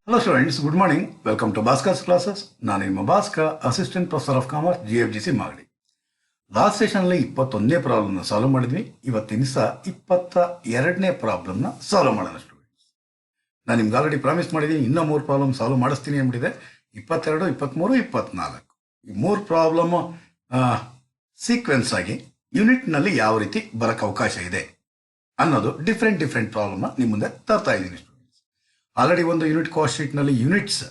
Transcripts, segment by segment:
Hello students, good morning. Welcome to Bhaskar's classes. ನಾನು ನಿಮ್ಮ Bhaskar, assistant professor of commerce GFGC Magadi. Last ಸೆಷನ್ಲಿ 21ನೇ ಪ್ರಾಬ್ಲಮ್ನ ಸಾಲ್ವ್ ಮಾಡಿದ್ವಿ. ಇವತ್ತಿನ ದಿವಸ 22ನೇ ಪ್ರಾಬ್ಲಮ್ನ ಸಾಲ್ವ್ ಮಾಡೋಣ ಸ್ಟೂಡೆಂಟ್ಸ್. ನಾನು ನಿಮ್ಗೆ ಆಲ್ರೆಡಿ ಪ್ರಾಮಿಸ್ ಮಾಡಿದ್ದೀನಿ, ಇನ್ನೂ 3 ಪ್ರಾಬ್ಲಮ್ ಸಾಲ್ವ್ ಮಾಡಿಸ್ತೀನಿ ಅಂದ್ಬಿಟ್ಟಿದೆ. 22, 23, 24 ಈ 3 ಪ್ರಾಬ್ಲಮ್ ಸೀಕ್ವೆನ್ಸ್ ಆಗಿ ಯೂನಿಟ್ನಲ್ಲಿ ಯಾವ ರೀತಿ ಬರಕ್ಕೆ ಅವಕಾಶ ಇದೆ ಅನ್ನೋದು ಡಿಫ್ರೆಂಟ್ ಪ್ರಾಬ್ಲಮ್ನ ನಿಮ್ಮ ಮುಂದೆ ತರ್ತಾ ಇದ್ದೀನಿ. ಆಲ್ರೆಡಿ ಒಂದು ಯೂನಿಟ್ ಕಾಸ್ಟ್ ಶೀಟ್ನಲ್ಲಿ ಯೂನಿಟ್ಸ್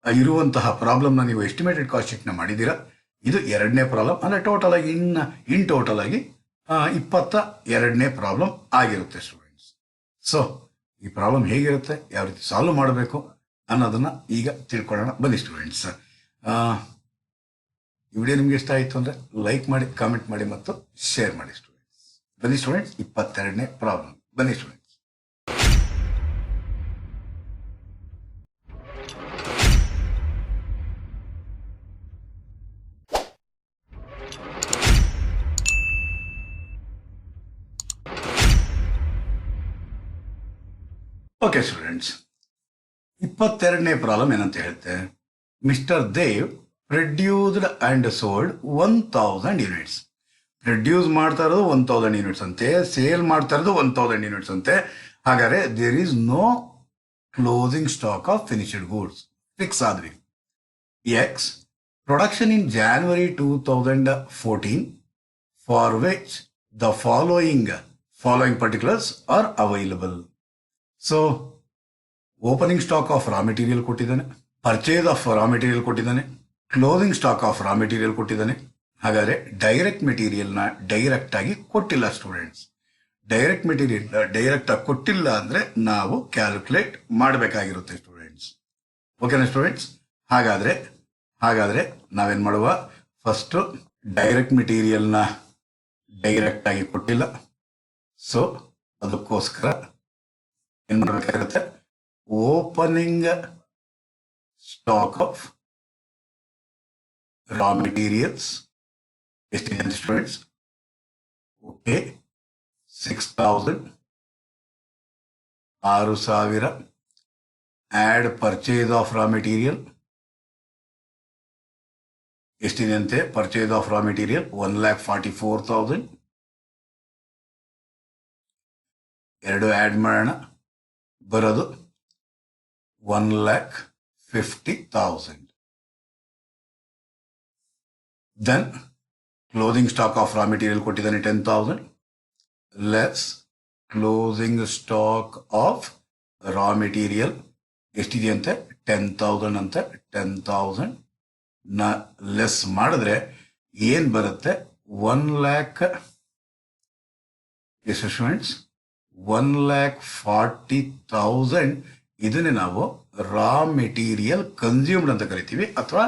ಇರುವಂತಹ ಪ್ರಾಬ್ಲಮ್ನ ನೀವು ಎಸ್ಟಿಮೇಟೆಡ್ ಕಾಸ್ಟ್ ಶೀಟ್ನ ಮಾಡಿದ್ದೀರಾ. ಇದು 2ನೇ ಪ್ರಾಬ್ಲಮ್, ಅಂದರೆ ಟೋಟಲ್ ಆಗಿ ಇನ್ ಟೋಟಲ್ ಆಗಿ 22ನೇ ಪ್ರಾಬ್ಲಮ್ ಆಗಿರುತ್ತೆ ಸ್ಟೂಡೆಂಟ್ಸ್. ಸೊ ಈ ಪ್ರಾಬ್ಲಮ್ ಹೇಗಿರುತ್ತೆ, ಯಾವ ರೀತಿ ಸಾಲ್ವ್ ಮಾಡಬೇಕು ಅನ್ನೋದನ್ನ ಈಗ ತಿಳ್ಕೊಳ್ಳೋಣ. ಬನ್ನಿ ಸ್ಟೂಡೆಂಟ್ಸ್. ಈ ವಿಡಿಯೋ ನಿಮ್ಗೆ ಇಷ್ಟ ಆಯಿತು ಅಂದರೆ ಲೈಕ್ ಮಾಡಿ, ಕಾಮೆಂಟ್ ಮಾಡಿ ಮತ್ತು ಶೇರ್ ಮಾಡಿ ಸ್ಟೂಡೆಂಟ್ಸ್. ಬನ್ನಿ ಸ್ಟೂಡೆಂಟ್ಸ್, 22ನೇ ಪ್ರಾಬ್ಲಮ್. ಬನ್ನಿ ಸ್ಟೂಡೆಂಟ್ಸ್. ಓಕೆ ಸ್ಟೂಡೆಂಟ್ಸ್, 22ನೇ ಪ್ರಾಬ್ಲಮ್ ಏನಂತ ಹೇಳುತ್ತೆ, mister Dev produced and sold 1000 units. Produce ಮಾಡ್ತಾ ಇರೋದು 1000 ಯೂನಿಟ್ಸ್ ಅಂತೆ, ಸೇಲ್ ಮಾಡ್ತಾ ಇರೋದು 1000 ಯೂನಿಟ್ಸ್ ಅಂತೆ. ಹಾಗಾದ್ರೆ there is no closing stock of finished goods. Fix ಆದ್ವಿ. X production in January 2014 for which the following particulars are available. So opening stock of raw material ಕೊಟ್ಟಿದ್ದಾನೆ, purchase of raw material ಕೊಟ್ಟಿದ್ದಾನೆ, closing stock of raw material ಕೊಟ್ಟಿದ್ದಾನೆ. ಹಾಗಾದ್ರೆ direct ಮೆಟೀರಿಯಲ್ನ direct ಆಗಿ ಕೊಟ್ಟಿಲ್ಲ students. Direct material direct ಆಗಿ ಕೊಟ್ಟಿಲ್ಲ ಅಂದ್ರೆ ನಾವು ಕ್ಯಾಲ್ಕುಲೇಟ್ ಮಾಡಬೇಕಾಗಿರುತ್ತೆ ಸ್ಟೂಡೆಂಟ್ಸ್. ಓಕೆನಾ ಸ್ಟೂಡೆಂಟ್ಸ್? ಹಾಗಾದ್ರೆ ನಾವೇನ್ ಮಾಡುವ, ಫಸ್ಟ್ ಡೈರೆಕ್ಟ್ ಮೆಟೀರಿಯಲ್ನ ಡೈರೆಕ್ಟ್ ಆಗಿ ಕೊಟ್ಟಿಲ್ಲ. ಸೊ ಅದಕ್ಕೋಸ್ಕರ ಏನ್ ಮಾಡಬೇಕಾಗುತ್ತೆ, opening stock of raw materials ಎಷ್ಟಿದೆ students? Okay, 6000, 6000. Add purchase of raw material ಎಷ್ಟಿದೆ ಅಂತೆ? Purchase of raw material 1,44,000. ಎರಡು ಆಡ್ ಮಾಡೋಣ, ಬರೋದು 1,50,000. Then closing stock of raw material ಕೊಟ್ಟಿದ್ದಾನೆ 10,000 less closing stock of raw material ಎಷ್ಟಿದೆಯಂತೆ? 10,000 ಅಂತೆ. 10,000 ನ ಲೆಸ್ ಮಾಡಿದ್ರೆ ಏನ್ ಬರುತ್ತೆ? 1,00,000 ಎಷ್ಟು ಸ್ಟೂಡೆಂಟ್ಸ್? 1,40,000. ಇದನ್ನೇ ನಾವು ರಾ ಮೆಟೀರಿಯಲ್ ಕನ್ಸ್ಯೂಮ್ಡ್ ಅಂತ ಕರಿತೀವಿ, ಅಥವಾ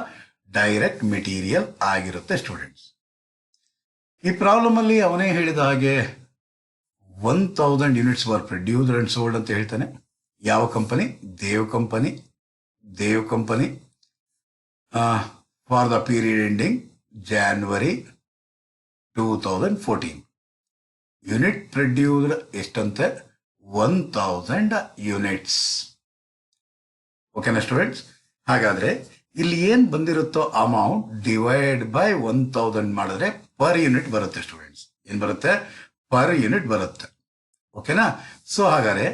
ಡೈರೆಕ್ಟ್ ಮೆಟೀರಿಯಲ್ ಆಗಿರುತ್ತೆ ಸ್ಟೂಡೆಂಟ್ಸ್. ಈ ಪ್ರಾಬ್ಲಮ್ ಅಲ್ಲಿ ಅವನೇ ಹೇಳಿದ ಹಾಗೆ 1000 units were produced and sold ಅಂತ ಹೇಳ್ತಾನೆ. ಯಾವ company? Dev company for the period ending January 2014. Unit produced ಎಷ್ಟಂತೆ? 1000 ಯೂನಿಟ್ಸ್. ಓಕೆನಾ ಸ್ಟೂಡೆಂಟ್ಸ್? ಹಾಗಾದ್ರೆ ಇಲ್ಲಿ ಏನ್ ಬಂದಿರುತ್ತೋ ಅಮೌಂಟ್ ಡಿವೈಡ್ ಬೈ 1000 ಮಾಡಿದ್ರೆ ಪರ್ ಯೂನಿಟ್ ಬರುತ್ತೆ ಸ್ಟೂಡೆಂಟ್ಸ್. ಏನ್ ಬರುತ್ತೆ? ಪರ್ ಯೂನಿಟ್ ಬರುತ್ತೆ. ಓಕೆನಾ? ಸೊ ಹಾಗಾದ್ರೆ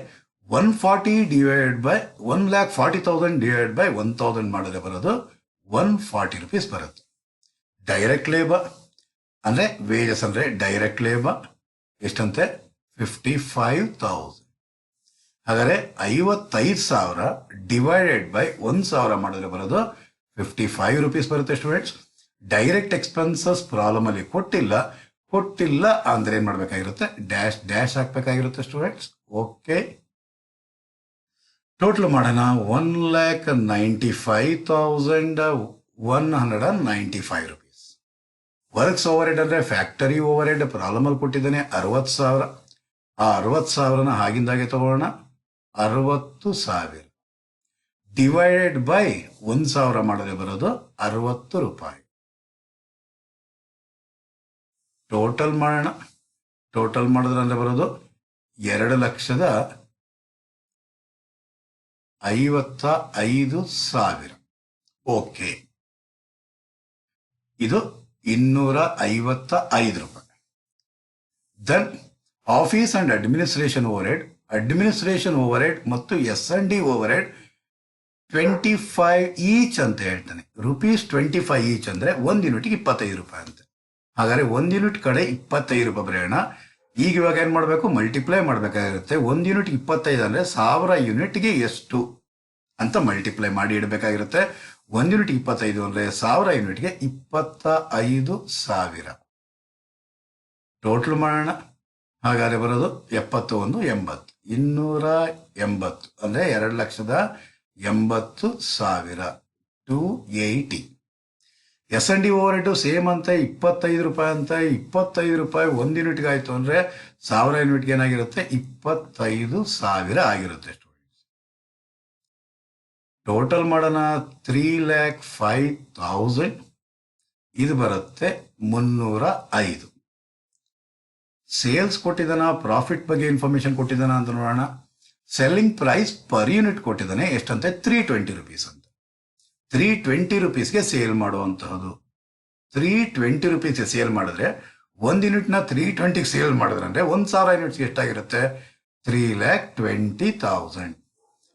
140 ಡಿವೈಡ್ ಬೈ 1,40,000 ಡಿವೈಡ್ ಬೈ 1000 ಮಾಡಿದ್ರೆ ಬರೋದು 140 rupees ಬರುತ್ತೆ. ಡೈರೆಕ್ಟ್ ಲೇಬರ್ ಅಂದ್ರೆ ವೇಜಸ್ ಅಂದ್ರೆ ಡೈರೆಕ್ಟ್ ಲೇಬರ್ ಎಷ್ಟಂತೆ? 55,000. ಹಾಗಾದ್ರೆ 55,000 ಡಿವೈಡೆಡ್ ಬೈ 1,000 ಮಾಡಿದ್ರೆ ಬರೋದು 55 rupees ಬರುತ್ತೆ ಸ್ಟೂಡೆಂಟ್ಸ್. ಡೈರೆಕ್ಟ್ ಎಕ್ಸ್ಪೆನ್ಸಸ್ ಪ್ರಾಬ್ಲಮ್ ಅಲ್ಲಿ ಕೊಟ್ಟಿಲ್ಲ ಅಂದ್ರೆ ಏನ್ ಮಾಡ್ಬೇಕಾಗಿರುತ್ತೆ? ಡ್ಯಾಶ್ ಹಾಕ್ಬೇಕಾಗಿರುತ್ತೆ ಸ್ಟೂಡೆಂಟ್ಸ್. ಓಕೆ, ಟೋಟಲ್ ಮಾಡೋಣ. 1,95,195 rupees. ವರ್ಕ್ಸ್ ಓವರ್ ಹೆಡ್ ಅಂದ್ರೆ ಫ್ಯಾಕ್ಟರಿ ಓವರ್ ಹೆಡ್ ಪ್ರಾಬ್ಲಮ್ ಅಲ್ಲಿ ಕೊಟ್ಟಿದ್ದಾನೆ 60,000. ಆ 60,000ನ ಆಗಿಂದಾಗೆ ತಗೊಳ್ಳೋಣ. 60,000 ಡಿವೈಡೆಡ್ ಬೈ 1,000 ಮಾಡಿದ್ರೆ ಬರೋದು 60 ರೂಪಾಯಿ. ಟೋಟಲ್ ಮಾಡೋಣ. ಟೋಟಲ್ ಮಾಡಿದ್ರೆ ಅಂದ್ರೆ ಬರೋದು 2,50,000 255,000. ಓಕೆ, ಇದು 255 ರೂಪಾಯಿ. Then office and administration overhead ಮತ್ತು S&D ಓವರ್ ಹೆಡ್ 25 ಈಚ್ ಅಂತ ಹೇಳ್ತಾನೆ. ₹25 ಈಚ್ ಅಂದ್ರೆ 1 ಯೂನಿಟ್ಗೆ 25 ರೂಪಾಯಿ ಅಂತೆ. ಹಾಗಾದ್ರೆ 1 ಯೂನಿಟ್ ಕಡೆ 25 ರೂಪಾಯಿ ಬರೆಯೋಣ. ಈಗ ಇವಾಗ ಏನ್ ಮಾಡಬೇಕು, ಮಲ್ಟಿಪ್ಲೈ ಮಾಡಬೇಕಾಗಿರುತ್ತೆ. 1 ಯೂನಿಟ್ 25 ಅಂದ್ರೆ 1000 ಯೂನಿಟ್ಗೆ ಎಷ್ಟು ಅಂತ ಮಲ್ಟಿಪ್ಲೈ ಮಾಡಿ ಇಡಬೇಕಾಗಿರುತ್ತೆ. 1 ಯೂನಿಟ್ 25 ಅಂದ್ರೆ 1000 ಯೂನಿಟ್ಗೆ 25,000. ಟೋಟಲ್ ಮಾಡೋಣ. ಹಾಗಾದ್ರೆ ಬರೋದು 71,80 280 ಅಂದ್ರೆ 2,80,000 280. S&D ಓವರ್ ಹೆಡ್ ಸೇಮ್ ಅಂತ 25 ರೂಪಾಯಿ ಅಂತ 25 ರೂಪಾಯಿ 1 ಯೂನಿಟ್ಗೆ ಆಯ್ತು ಅಂದ್ರೆ 1000 ಯೂನಿಟ್ಗೆ ಏನಾಗಿರುತ್ತೆ, 25,000 ಆಗಿರುತ್ತೆ. ಟೋಟಲ್ ಮಾಡೋಣ. 3,05,000 ಇದು ಬರುತ್ತೆ 305. ಸೇಲ್ಸ್ ಕೊಟ್ಟಿದ್ದಾನ, ಪ್ರಾಫಿಟ್ ಬಗ್ಗೆ ಇನ್ಫಾರ್ಮೇಶನ್ ಕೊಟ್ಟಿದ್ದಾನ ಅಂತ ನೋಡೋಣ. ಸೆಲ್ಲಿಂಗ್ ಪ್ರೈಸ್ ಪರ್ ಯೂನಿಟ್ ಕೊಟ್ಟಿದ್ದಾನೆ, ಎಷ್ಟಂತೆ 320 ರೂಪೀಸ್ ಅಂತ. 320 ರೂಪೀಸ್ಗೆ ಸೇಲ್ ಮಾಡುವಂತಹದ್ದು. 320 ರೂಪೀಸ್ಗೆ ಸೇಲ್ ಮಾಡಿದ್ರೆ 1 ಯೂನಿಟ್ನ 320ಗೆ ಸೇಲ್ ಮಾಡಿದ್ರೆ ಅಂದ್ರೆ 1,000 ಯೂನಿಟ್ಸ್ಗೆ ಎಷ್ಟಾಗಿರುತ್ತೆ, 3,20,000.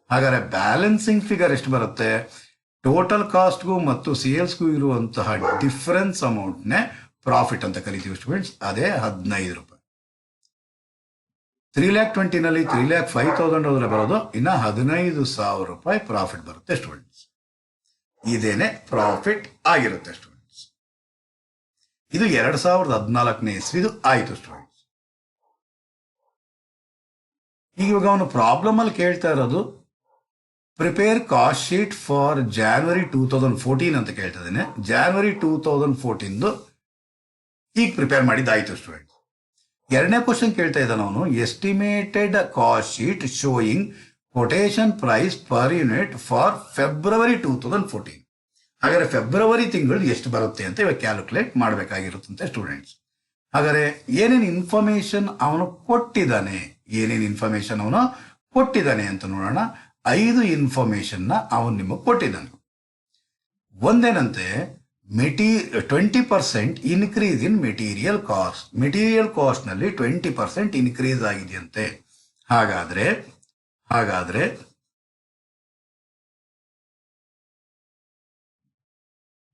ಹಾಗಾದ್ರೆ ಬ್ಯಾಲೆನ್ಸಿಂಗ್ ಫಿಗರ್ ಎಷ್ಟು ಬರುತ್ತೆ, ಟೋಟಲ್ ಕಾಸ್ಟ್ಗೂ ಮತ್ತು ಸೇಲ್ಸ್ಗೂ ಇರುವಂತಹ ಡಿಫರೆನ್ಸ್ ಅಮೌಂಟ್ನೇ ಪ್ರಾಫಿಟ್ ಅಂತ ಕರಿತೀವಿ ಸ್ಟೂಡೆಂಟ್ಸ್. ಅದೇ 15 ರೂಪಾಯಿ. 3,20,000 ನಲ್ಲಿ 3,05,000 ಹೋದ್ರೆ ಬರೋದು ಇನ್ನ 15,000 ರೂಪಾಯಿ ಪ್ರಾಫಿಟ್ ಬರುತ್ತೆ ಸ್ಟೂಡೆಂಟ್ಸ್. ಇದೇನೆ ಪ್ರಾಫಿಟ್ ಆಗಿರುತ್ತೆ ಸ್ಟೂಡೆಂಟ್ಸ್. ಇದು 2014ನೇ ಇಸ್ವಿದು ಆಯ್ತು ಸ್ಟೂಡೆಂಟ್ಸ್. ಇವಾಗ ಅವನು ಪ್ರಾಬ್ಲಮ್ ಅಲ್ಲಿ ಕೇಳ್ತಾ ಇರೋದು prepare cost sheet for January 2014 ಅಂತ ಕೇಳ್ತಾ ಇದ್ದೇನೆ. January 2014 ಈಗ ಪ್ರಿಪೇರ್ ಮಾಡಿದ್ದಾಯ್ತು ಸ್ಟೂಡೆಂಟ್. ಎರಡನೇ ಕ್ವಶನ್ ಕೇಳ್ತಾ ಇದ್ದಾನೆ ಅವನು, estimated cost sheet showing quotation price per unit for February 2014. ಹಾಗಾದ್ರೆ ಫೆಬ್ರವರಿ ತಿಂಗಳು ಎಷ್ಟು ಬರುತ್ತೆ ಅಂತ ಇವಾಗ ಕ್ಯಾಲ್ಕುಲೇಟ್ ಮಾಡಬೇಕಾಗಿರುತ್ತಂತೆ ಸ್ಟೂಡೆಂಟ್ಸ್. ಹಾಗಾದ್ರೆ ಏನೇನು ಇನ್ಫಾರ್ಮೇಶನ್ ಅವನು ಕೊಟ್ಟಿದ್ದಾನೆ ಅಂತ ನೋಡೋಣ. 5 ಇನ್ಫಾರ್ಮೇಶನ್ ಅವನು ನಿಮಗೆ ಕೊಟ್ಟಿದ್ದಾನೆ. ಒಂದೇನಂತೆ 20% increase in material cost. Material cost ನಲ್ಲಿ 20% ಇನ್ಕ್ರೀಸ್ ಆಗಿದೆಯಂತೆ. ಹಾಗಾದ್ರೆ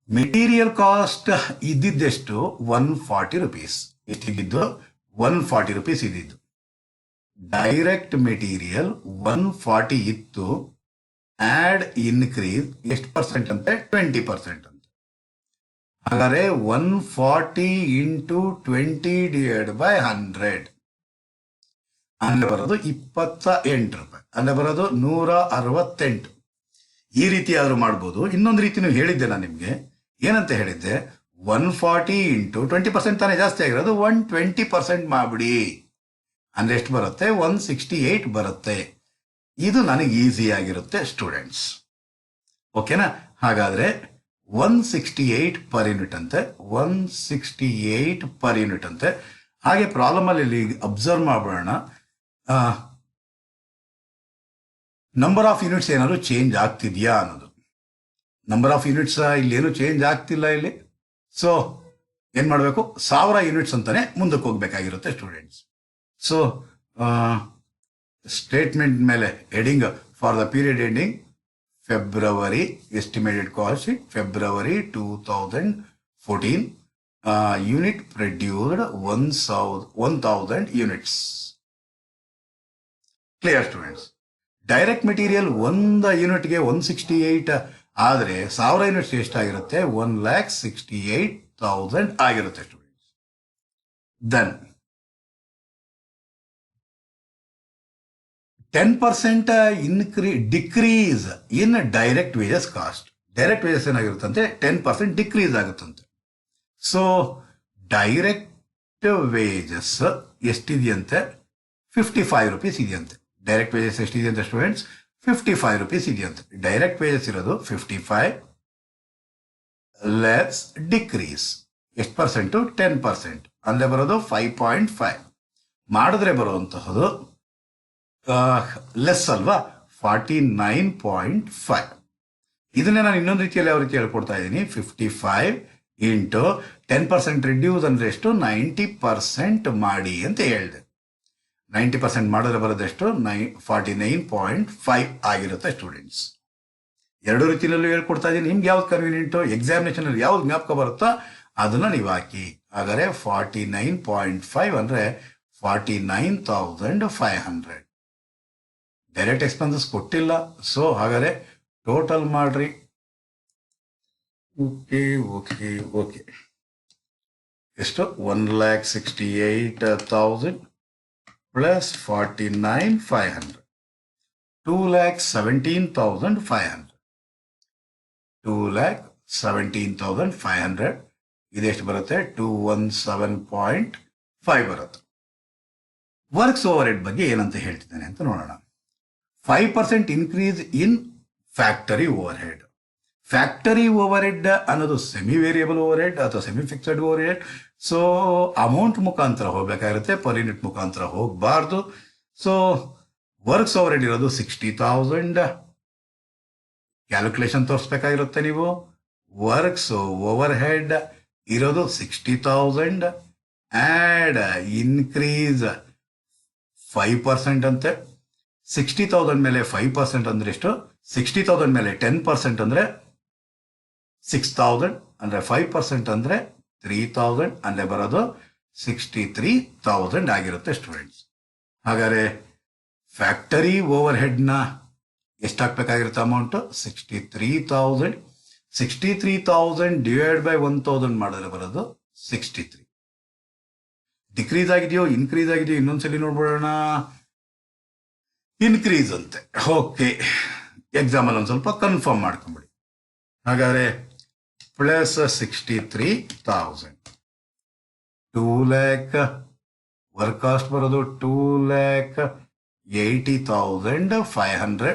ಮೆಟೀರಿಯಲ್ ಕಾಸ್ಟ್ ಇದ್ದಿದ್ದೆಷ್ಟು, 140 ರೂಪೀಸ್. ಎಷ್ಟಿದ್ದು, 140 ರೂಪೀಸ್ ಇದ್ದಿದ್ದು. ಡೈರೆಕ್ಟ್ ಮೆಟೀರಿಯಲ್ 140 ಇತ್ತು. ಆಡ್ ಇನ್ಕ್ರೀಸ್ ಎಷ್ಟು ಪರ್ಸೆಂಟ್ ಅಂತೆ, 20% ಅಂತ. ಹಾಗಾದ್ರೆ 140 into 20/100 ಅಂದ್ರೆ ಬರೋದು 28 ರೂಪಾಯಿ. ಅಂದ್ರೆ ಬರೋದು 168. ಈ ರೀತಿ ಆದ್ರೂ ಮಾಡ್ಬೋದು. ಇನ್ನೊಂದು ರೀತಿ ಹೇಳಿದ್ದೆ ನಾನು ನಿಮ್ಗೆ. ಏನಂತ ಹೇಳಿದ್ದೆ, 140 into 20% ತಾನೇ ಜಾಸ್ತಿ ಆಗಿರೋದು, 120% ಮಾಡ್ಬಿಡಿ ಅಂದ್ರೆ ಎಷ್ಟು ಬರುತ್ತೆ, 168 ಬರುತ್ತೆ. ಇದು ನನಗೆ ಈಸಿ ಆಗಿರುತ್ತೆ ಸ್ಟೂಡೆಂಟ್ಸ್. ಓಕೆನಾ? ಹಾಗಾದ್ರೆ 168 ಪರ್ ಯೂನಿಟ್ ಅಂತೆ, 168 ಪರ್ ಯೂನಿಟ್ ಅಂತೆ. ಹಾಗೆ ಪ್ರಾಬ್ಲಮ್ ಅಲ್ಲಿ ಅಬ್ಸರ್ವ್ ಮಾಡೋಣ, ನಂಬರ್ ಆಫ್ ಯೂನಿಟ್ಸ್ ಏನಾದ್ರು ಚೇಂಜ್ ಆಗ್ತಿದ್ಯಾ ಅನ್ನೋದು. ನಂಬರ್ ಆಫ್ ಯೂನಿಟ್ಸ್ ಇಲ್ಲೇನು ಚೇಂಜ್ ಆಗ್ತಿಲ್ಲ ಇಲ್ಲಿ. ಸೊ ಏನ್ ಮಾಡಬೇಕು, 1000 ಯೂನಿಟ್ಸ್ ಅಂತಾನೆ ಮುಂದಕ್ಕೆ ಹೋಗ್ಬೇಕಾಗಿರುತ್ತೆ ಸ್ಟೂಡೆಂಟ್ಸ್. ಸೊ ಸ್ಟೇಟ್ಮೆಂಟ್ ಮೇಲೆ heading for the period ending February, estimated cost sheet February 2014, unit produced 1,000 units. Clear students? Direct material 1 ಯೂನಿಟ್ಗೆ 168 ಆದರೆ 1000 ಯೂನಿಟ್ಸ್ ಎಷ್ಟಾಗಿರುತ್ತೆ, 1,68,000 ಆಗಿರುತ್ತೆ students. Then 10% decrease in direct wages cost. Direct wages ಏನಾಗಿರುತ್ತಂತೆ, 10% decrease ಆಗುತ್ತಂತೆ. So direct wages ಎಷ್ಟಿದೆಯಂತೆ, 55 rupees ಇದೆಯಂತೆ. Direct wages ಎಷ್ಟಿದೆಯಂತೆ students, 55 rupees ಇದೆಯಂತೆ. ಡೈರೆಕ್ಟ್ ವೇಜಸ್ ಇರೋದು 55 ಲೆಸ್ ಡಿಕ್ರೀಸ್ ಎಷ್ಟು ಪರ್ಸೆಂಟು, 10% ಅಂದ್ರೆ ಬರೋದು 5.5. ಮಾಡಿದ್ರೆ ಬರುವಂತಹದ್ದು ಲೆಸ್ ಅಲ್ವಾ, 49.5. ಇದನ್ನೇ ನಾನು ಇನ್ನೊಂದು ರೀತಿಯಲ್ಲಿ ಯಾವ ರೀತಿ ಹೇಳ್ಕೊಡ್ತಾ ಇದ್ದೀನಿ, 55 ಇಂಟು 10% ರಿಡ್ಯೂಸ್ ಅಂದರೆ ಎಷ್ಟು, 90% ಮಾಡಿ ಅಂತ ಹೇಳಿದೆ. 90% ಮಾಡಿದ್ರೆ ಬರೋದೆಷ್ಟು, 49.5 ಆಗಿರುತ್ತೆ ಸ್ಟೂಡೆಂಟ್ಸ್. ಎರಡು ರೀತಿಯಲ್ಲೂ ಹೇಳ್ಕೊಡ್ತಾ ಇದ್ದೀನಿ. ನಿಮ್ಗೆ ಯಾವ್ದು ಕನ್ವೀನಿಯಂಟು, ಎಕ್ಸಾಮಿನೇಷನಲ್ಲಿ ಯಾವ್ದು ಜ್ಞಾಪಕ ಬರುತ್ತೋ ಅದನ್ನು ನೀವು ಹಾಕಿ. ಹಾಗಾದರೆ 49.5 ಅಂದರೆ 49,500. ಡೈರೆಕ್ಟ್ ಎಕ್ಸ್ಪೆನ್ಸಸ್ ಕೊಟ್ಟಿಲ್ಲ, ಸೊ ಹಾಗಾದರೆ ಟೋಟಲ್ ಮಾಡ್ರಿ. ಓಕೆ ಓಕೆ ಓಕೆ, ಎಷ್ಟು, 1,68,000 ಪ್ಲಸ್ 49,500, 2,17,500. 2,17,500 ಇದೆಷ್ಟು ಬರುತ್ತೆ, 217.5 ಬರುತ್ತೆ. ವರ್ಕ್ಸ್ ಓವರ್ ಹೆಡ್ ಬಗ್ಗೆ ಏನಂತ ಹೇಳ್ತಿದ್ದೇನೆ ಅಂತ ನೋಡೋಣ. 5% increase in factory over head. Factory over head ಅನ್ನೋದು ಸೆಮಿ ವೇರಿಯಬಲ್ ಓವರ್ ಹೆಡ್ ಅಥವಾ semi fixed over head. So amount ಮುಖಾಂತರ ಹೋಗ್ಬೇಕಾಗಿರುತ್ತೆ, ಪರ್ ಯೂನಿಟ್ ಮುಖಾಂತರ ಹೋಗಬಾರ್ದು. ಸೊ ವರ್ಕ್ಸ್ ಓವರ್ ಹೆಡ್ ಇರೋದು 60,000. ಕ್ಯಾಲ್ಕುಲೇಷನ್ ತೋರಿಸ್ಬೇಕಾಗಿರುತ್ತೆ ನೀವು. ವರ್ಕ್ಸ್ ಓವರ್ ಹೆಡ್ ಇರೋದು 60,000 ಆ್ಯಡ್ ಇನ್ಕ್ರೀಸ್ 5% ಅಂತೆ. 60,000 ಮೇಲೆ 5% ಅಂದ್ರೆ ಎಷ್ಟು, 60,000 ಮೇಲೆ 10% ಅಂದ್ರೆ 6,000, ಅಂದರೆ 5% ಅಂದರೆ 3,000, ಅಂದರೆ ಬರೋದು 63,000 ಆಗಿರುತ್ತೆ ಸ್ಟೂಡೆಂಟ್ಸ್. ಹಾಗಾದರೆ ಫ್ಯಾಕ್ಟರಿ ಓವರ್ ಹೆಡ್ನ ಎಷ್ಟಾಗಬೇಕಾಗಿರುತ್ತೆ ಅಮೌಂಟು, 63,000. 63,000 ಡಿವೈಡ್ ಬೈ 1,000 ಮಾಡಿದ್ರೆ ಬರೋದು 63. ಡಿಕ್ರೀಸ್ ಆಗಿದೆಯೋ ಇನ್ಕ್ರೀಸ್ ಆಗಿದೆಯೋ ಇನ್ನೊಂದ್ಸಲಿ ನೋಡ್ಬಿಡೋಣ. ಇನ್ಕ್ರೀಸ್ ಅಂತೆ. ಓಕೆ, ಎಕ್ಸಾಮಲ್ಲಿ ಒಂದು ಸ್ವಲ್ಪ ಕನ್ಫರ್ಮ್ ಮಾಡ್ಕೊಂಬಿಡಿ. ಹಾಗಾದರೆ ಪ್ಲಸ್ 63,000, 2 lakh ವರ್ಕ್ ಕಾಸ್ಟ್ ಬರೋದು 2,80,500.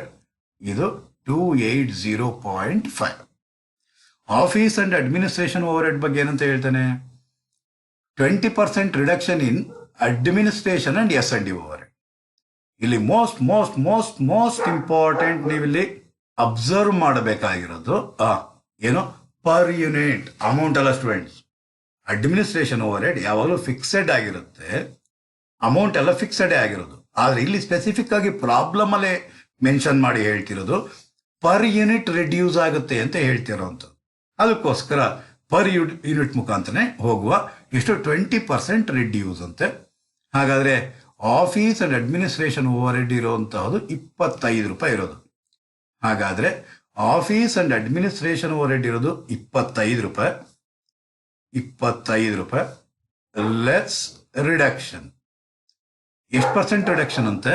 ಇದು 280.5. Office and administration over head ಬಗ್ಗೆ ಏನಂತ ಹೇಳ್ತಾನೆ, 20% reduction in administration and S&D over head. ಇಲ್ಲಿ ಮೋಸ್ಟ್ ಇಂಪಾರ್ಟೆಂಟ್ ನೀವಿಲ್ಲಿ ಅಬ್ಸರ್ವ್ ಮಾಡಬೇಕಾಗಿರೋದು ಏನು, ಪರ್ ಯೂನಿಟ್ ಅಮೌಂಟ್ ಅಲ್ಲ ಸ್ಟೂಡೆಂಟ್ಸ್. ಅಡ್ಮಿನಿಸ್ಟ್ರೇಷನ್ ಓವರ್ ಹೆಡ್ ಯಾವಾಗಲೂ ಫಿಕ್ಸೆಡ್ ಆಗಿರುತ್ತೆ, ಅಮೌಂಟ್ ಎಲ್ಲ ಫಿಕ್ಸೆಡೇ ಆಗಿರೋದು. ಆದರೆ ಇಲ್ಲಿ ಸ್ಪೆಸಿಫಿಕ್ ಆಗಿ ಪ್ರಾಬ್ಲಮ್ ಅಲ್ಲೇ ಮೆನ್ಷನ್ ಮಾಡಿ ಹೇಳ್ತಿರೋದು ಪರ್ ಯೂನಿಟ್ ರಿಡ್ಯೂಸ್ ಆಗುತ್ತೆ ಅಂತ ಹೇಳ್ತಿರೋಂಥದ್ದು. ಅದಕ್ಕೋಸ್ಕರ ಪರ್ ಯೂನಿಟ್ ಮುಖಾಂತರನೇ ಹೋಗುವ. ಎಷ್ಟು, 20% ರಿಡ್ಯೂಸ್ ಅಂತೆ. ಹಾಗಾದರೆ office and administration overhead ಇರೋಂತಹದ್ದು 25 ರೂಪಾಯಿ ಇರೋದು. ಹಾಗಾದರೆ office and administration overhead ಇರೋದು 25 ರೂಪಾಯಿ. 25 ರೂಪಾಯಿ ಲೆಸ್ ರಿಡಕ್ಷನ್. ಎಷ್ಟು ಪರ್ಸೆಂಟ್ ರಿಡಕ್ಷನ್ ಅಂತೆ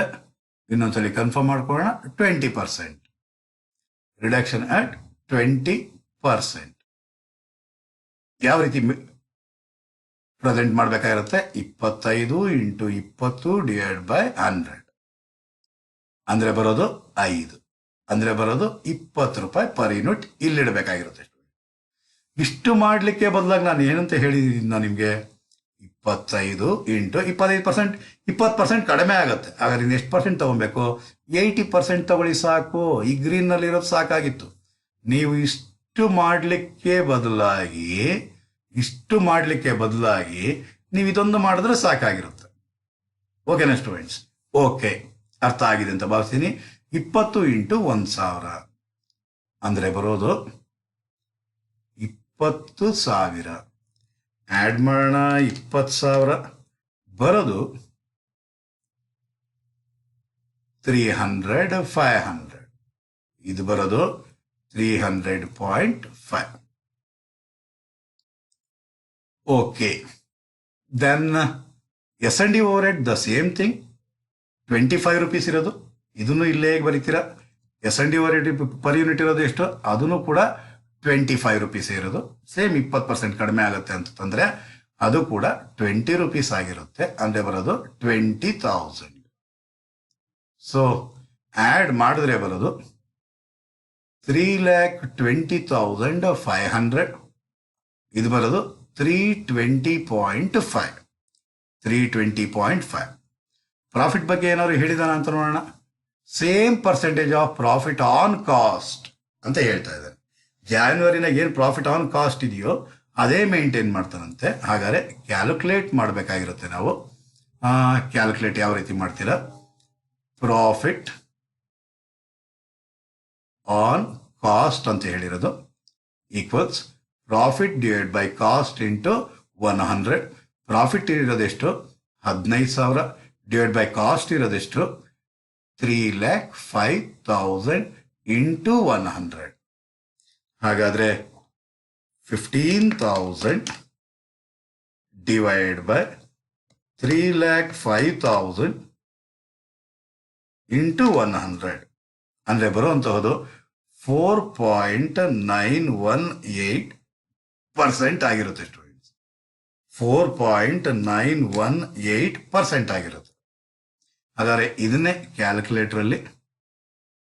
ಇನ್ನೊಂದ್ಸಲಿ ಕನ್ಫರ್ಮ್ ಮಾಡ್ಕೊಳ್ಳೋಣ. 20% ರಿಡಕ್ಷನ್ ಅಟ್ 20%. ಯಾವ ರೀತಿ ಪ್ರೆಸೆಂಟ್ ಮಾಡಬೇಕಾಗಿರುತ್ತೆ, 25 ಇಂಟು 20 ಡಿವೈಡ್ ಬೈ 100 ಅಂದರೆ ಬರೋದು 5, ಅಂದರೆ ಬರೋದು 20 ರೂಪಾಯಿ ಪರ್ ಯೂನಿಟ್ ಇಲ್ಲಿಡಬೇಕಾಗಿರುತ್ತೆ. ಇಷ್ಟು ಮಾಡಲಿಕ್ಕೆ ಬದಲಾಗಿ ನಾನು ಏನಂತ ಹೇಳಿದ್ದೀನಿ, ನಾನು ನಿಮಗೆ 25 ಇಂಟು 25%, 20% ಕಡಿಮೆ ಆಗುತ್ತೆ. ಹಾಗಾದ್ರೆ ಎಷ್ಟು ಪರ್ಸೆಂಟ್ ತೊಗೊಬೇಕು, 80% ತಗೊಳ್ಳಿ ಸಾಕು. ಈ ಗ್ರೀನ್ನಲ್ಲಿರೋದು ಸಾಕಾಗಿತ್ತು. ನೀವು ಇಷ್ಟು ಮಾಡಲಿಕ್ಕೆ ಬದಲಾಗಿ ನೀವು ಇದೊಂದು ಮಾಡಿದ್ರೆ ಸಾಕಾಗಿರುತ್ತೆ. ಓಕೆನಾ ಸ್ಟೂಡೆಂಟ್ಸ್? ಓಕೆ, ಅರ್ಥ ಆಗಿದೆ ಅಂತ ಭಾವಿಸ್ತೀನಿ. 20 ಇಂಟು 1,000 ಅಂದರೆ ಬರೋದು 20,000. ಆ್ಯಡ್ ಮಾಡೋಣ, 20,000 ಬರೋದು 300, 500. ಇದು ಬರೋದು 300.5. Okay, then S&D overhead the same thing, 25 rupees ಇರೋದು. ಇದನ್ನು ಇಲ್ಲೇ ಹೇಗೆ ಬರೀತೀರಾ, S&D overhead per unit ಇರೋದು ಎಷ್ಟು, ಅದನ್ನು ಕೂಡ 25 ರೂಪೀಸ್ ಇರೋದು. ಸೇಮ್ 20% ಕಡಿಮೆ ಆಗುತ್ತೆ ಅಂತಂದರೆ ಅದು ಕೂಡ 20 ರೂಪೀಸ್ ಆಗಿರುತ್ತೆ. ಅಂದರೆ ಬರೋದು 20,000. ಸೊ ಆ್ಯಡ್ ಮಾಡಿದ್ರೆ ಬರೋದು 3,20,500. ಇದು ಬರೋದು 320.5. ಪ್ರಾಫಿಟ್ ಬಗ್ಗೆ ಏನಾದ್ರು ಹೇಳಿದಾನ ಅಂತ ನೋಡೋಣ. Same percentage of profit on cost ಅಂತ ಹೇಳ್ತಾ ಇದ್ದಾರೆ. ಜಾನ್ವರಿನಾಗ ಏನು ಪ್ರಾಫಿಟ್ ಆನ್ ಕಾಸ್ಟ್ ಇದೆಯೋ ಅದೇ ಮೇಂಟೈನ್ ಮಾಡ್ತಾನಂತೆ. ಹಾಗಾದರೆ ಕ್ಯಾಲ್ಕುಲೇಟ್ ಮಾಡಬೇಕಾಗಿರುತ್ತೆ ನಾವು. ಕ್ಯಾಲ್ಕುಲೇಟ್ ಯಾವ ರೀತಿ ಮಾಡ್ತೀರಾ? ಪ್ರಾಫಿಟ್ ಆನ್ ಕಾಸ್ಟ್ ಅಂತ ಹೇಳಿರೋದು equals profit divide by cost into 100. Profit ಇರೋದೆಷ್ಟು? 15,000 ಡಿವೈಡ್ ಬೈ ಕಾಸ್ಟ್ ಇರೋದೆಷ್ಟು? 3,05,000 ಇಂಟು 100. ಹಾಗಾದರೆ 15,000 ಡಿವೈಡ್ ಬೈ 3,05,000 ಇಂಟು 100 ಅಂದರೆ ಬರುವಂತಹದ್ದು 4.918% ಆಗಿರುತ್ತೆ ಸ್ಟೂಡೆಂಟ್ಸ್. 4.918% ಆಗಿರುತ್ತೆ. ಹಾಗಾದರೆ ಇದನ್ನೇ ಕ್ಯಾಲ್ಕುಲೇಟರಲ್ಲಿ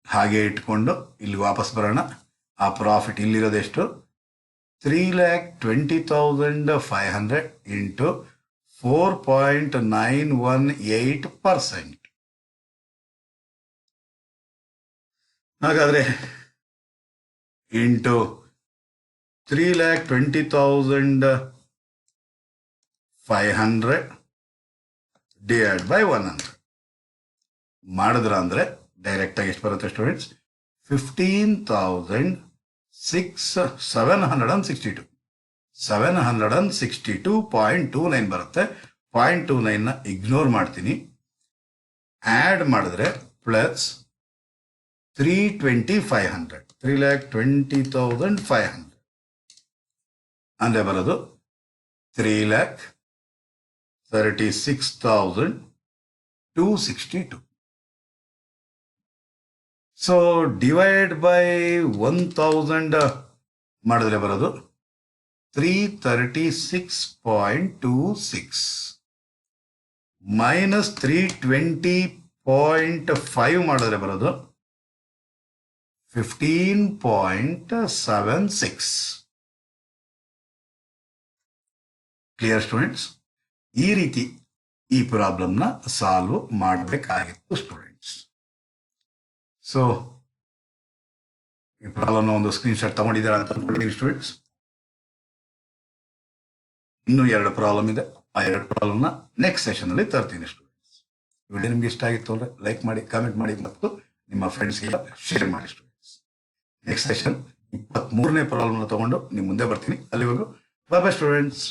ಹಾಗೆ ಇಟ್ಕೊಂಡು ಇಲ್ಲಿ ವಾಪಸ್ ಬರೋಣ. ಆ ಪ್ರಾಫಿಟ್ ಇಲ್ಲಿರೋದೆಷ್ಟು? 3,20,500 ಇಂಟು 4.918%. ಹಾಗಾದರೆ ಇಂಟು 3,20,500 ಡಿವೈಡ್ ಬೈ 100 ಮಾಡಿದ್ರ ಅಂದರೆ ಡೈರೆಕ್ಟಾಗಿ ಎಷ್ಟು ಬರುತ್ತೆ ಸ್ಟೂಡೆಂಟ್ಸ್? 762.29 ಬರುತ್ತೆ. 0.29ನ ಇಗ್ನೋರ್ ಮಾಡ್ತೀನಿ. ಆ್ಯಡ್ ಮಾಡಿದ್ರೆ ಪ್ಲಸ್ 3,20,500 3,20,500 ಅಂದರೆ ಬರೋದು 3,36,262. ಸೊ ಡಿವೈಡ್ ಬೈ 1,000 ಮಾಡಿದ್ರೆ ಬರೋದು 336.26 ಮೈನಸ್ 320.5 ಮಾಡಿದ್ರೆ ಬರೋದು 15.76. Clear students? ಈ ರೀತಿ ಈ ಪ್ರಾಬ್ಲಮ್ನ ಸಾಲ್ವ್ ಮಾಡಬೇಕಾಗಿತ್ತು ಸ್ಟೂಡೆಂಟ್ಸ್. ಸೊ ಈ ಪ್ರಾಬ್ಲಮ್ನ ಒಂದು ಸ್ಕ್ರೀನ್ಶಾಟ್ ತಗೊಂಡಿದ್ದಾರೆ ಅಂತ ಅನ್ಕೊಂಡಿದ್ದೀನಿ ಸ್ಟೂಡೆಂಟ್ಸ್. ಇನ್ನೂ 2 ಪ್ರಾಬ್ಲಮ್ ಇದೆ. ಆ 2 ಪ್ರಾಬ್ಲಮ್ನ ನೆಕ್ಸ್ಟ್ ಸೆಷನಲ್ಲಿ ತರ್ತೀನಿ ಸ್ಟೂಡೆಂಟ್ಸ್. ವಿಡಿಯೋ ನಿಮ್ಗೆ ಇಷ್ಟ ಆಗಿತ್ತು ಅಂದರೆ ಲೈಕ್ ಮಾಡಿ, ಕಾಮೆಂಟ್ ಮಾಡಿ ಮತ್ತು ನಿಮ್ಮ ಫ್ರೆಂಡ್ಸ್ಗೆ ಶೇರ್ ಮಾಡಿ ಸ್ಟೂಡೆಂಟ್ಸ್. ನೆಕ್ಸ್ಟ್ ಸೆಷನ್ 23ನೇ ಪ್ರಾಬ್ಲಮ್ನ ತಗೊಂಡು ನಿಮ್ಮ ಮುಂದೆ ಬರ್ತೀನಿ. ಅಲ್ಲಿವರೆಗೂ ಬಾಯ್ ಬಾಯ್ ಸ್ಟೂಡೆಂಟ್ಸ್.